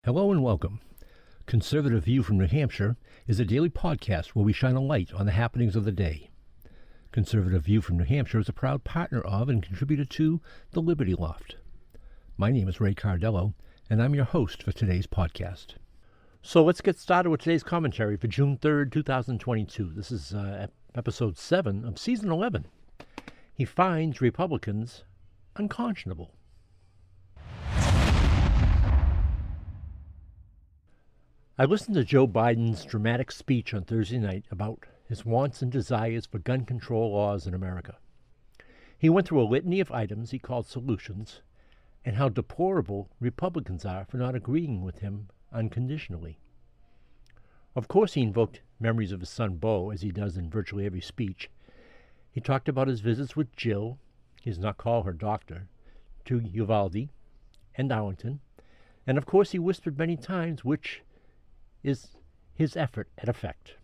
Hello and welcome. Conservative View from New Hampshire is a daily podcast where we shine a light on the happenings of the day. Conservative View from New Hampshire is a proud partner of and contributor to the Liberty Loft. My name is Ray Cardello, and I'm your host for today's podcast. So let's get started with today's commentary for June 3rd, 2022. This is episode 7 of season 11. He finds Republicans unconscionable. I listened to Joe Biden's dramatic speech on Thursday night about his wants and desires for gun control laws in America. He went through a litany of items he called solutions and how deplorable Republicans are for not agreeing with him unconditionally. Of course, he invoked memories of his son Beau, as he does in virtually every speech. He talked about his visits with Jill, he does not call her doctor, to Uvalde and Arlington, and of course he whispered many times which is his effort at effect.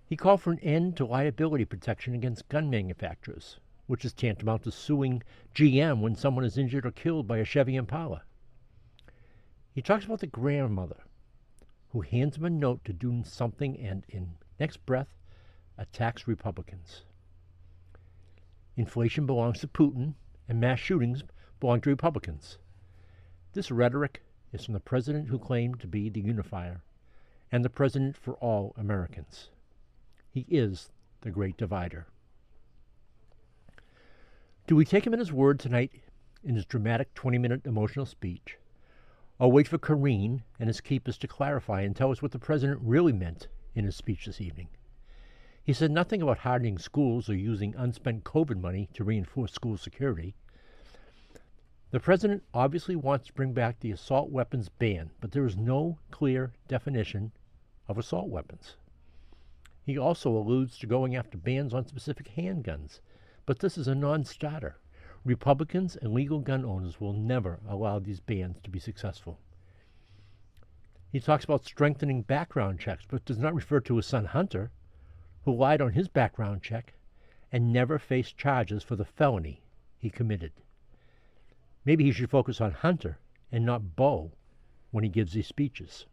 He called for an end to liability protection against gun manufacturers, which is tantamount to suing GM when someone is injured or killed by a Chevy Impala. He talks about the grandmother who hands him a note to do something and, in next breath, attacks Republicans. Inflation belongs to Putin, and mass shootings belong to Republicans. This rhetoric is from the president who claimed to be the Unifier and the president for all Americans. He is the great divider. Do we take him at his word tonight in his dramatic 20-minute emotional speech, or wait for Karine and his keepers to clarify and tell us what the president really meant in his speech this evening? He said nothing about hardening schools or using unspent COVID money to reinforce school security. The president obviously wants to bring back the assault weapons ban, but there is no clear definition of assault weapons. He also alludes to going after bans on specific handguns, but this is a non-starter. Republicans and legal gun owners will never allow these bans to be successful. He talks about strengthening background checks, but does not refer to his son Hunter, who lied on his background check and never faced charges for the felony he committed. Maybe he should focus on Hunter and not Beau when he gives these speeches.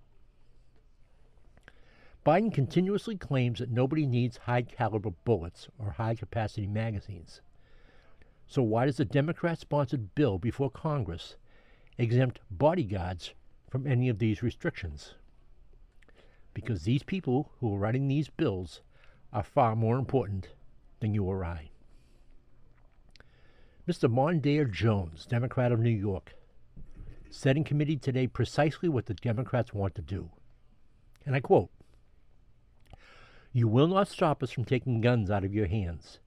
Biden continuously claims that nobody needs high-caliber bullets or high-capacity magazines. So why does the Democrat-sponsored bill before Congress exempt bodyguards from any of these restrictions? Because these people who are writing these bills are far more important than you or I. Mr. Mondaire Jones, Democrat of New York, said in committee today precisely what the Democrats want to do. And I quote, "You will not stop us from taking guns out of your hands.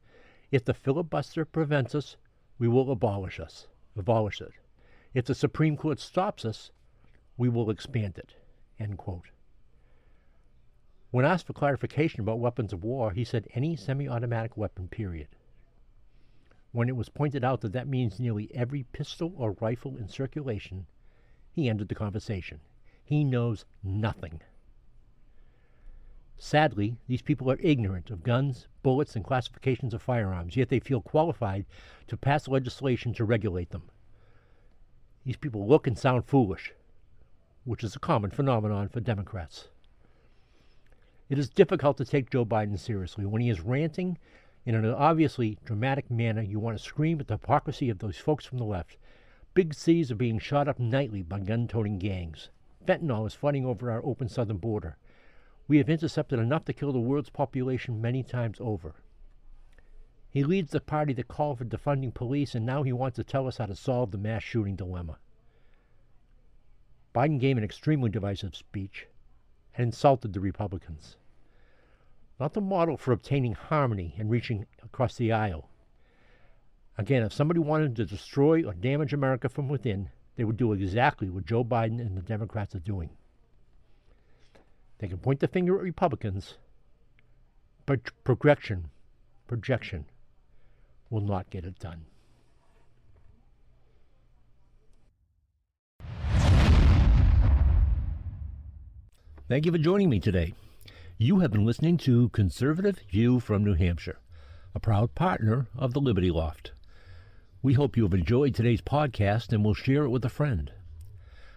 If the filibuster prevents us, we will abolish it. If the Supreme Court stops us, we will expand it." End quote. When asked for clarification about weapons of war, he said any semi-automatic weapon, period. When it was pointed out that that means nearly every pistol or rifle in circulation, he ended the conversation. He knows nothing. Sadly, these people are ignorant of guns, bullets, and classifications of firearms, yet they feel qualified to pass legislation to regulate them. These people look and sound foolish, which is a common phenomenon for Democrats. It is difficult to take Joe Biden seriously. When he is ranting in an obviously dramatic manner, you want to scream at the hypocrisy of those folks from the left. Big cities are being shot up nightly by gun-toting gangs. Fentanyl is flooding over our open southern border. We have intercepted enough to kill the world's population many times over. He leads the party that called for defunding police, and now he wants to tell us how to solve the mass shooting dilemma. Biden gave an extremely divisive speech and insulted the Republicans. Not the model for obtaining harmony and reaching across the aisle. Again, if somebody wanted to destroy or damage America from within, they would do exactly what Joe Biden and the Democrats are doing. They can point the finger at Republicans, but projection will not get it done. Thank you for joining me today. You have been listening to Conservative View from New Hampshire, a proud partner of the Liberty Loft. We hope you have enjoyed today's podcast and will share it with a friend.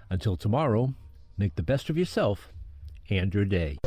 Until tomorrow, make the best of yourself and your day.